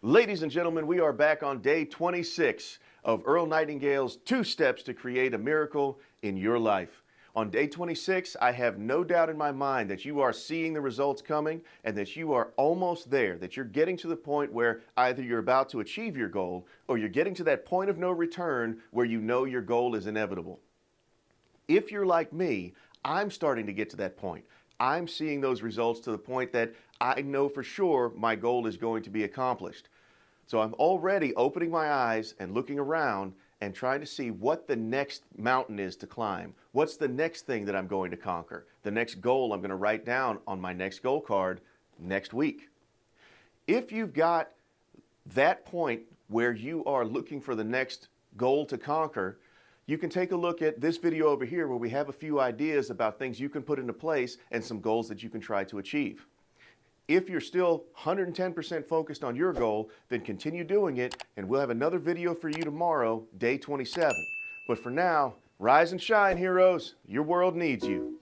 Ladies and gentlemen, we are back on day 26 of Earl Nightingale's 2 Steps to Create a Miracle in Your Life. On day 26, I have no doubt in my mind that you are seeing the results coming and that you are almost there, that you're getting to the point where either you're about to achieve your goal or you're getting to that point of no return where you know your goal is inevitable. If you're like me, I'm starting to get to that point. I'm seeing those results to the point that I know for sure my goal is going to be accomplished. So I'm already opening my eyes and looking around and trying to see what the next mountain is to climb. What's the next thing that I'm going to conquer? The next goal I'm going to write down on my next goal card next week. If you've got that point where you are looking for the next goal to conquer, you can take a look at this video over here where we have a few ideas about things you can put into place and some goals that you can try to achieve. If you're still 110% focused on your goal, then continue doing it, and we'll have another video for you tomorrow, day 27. But for now, rise and shine, heroes. Your world needs you.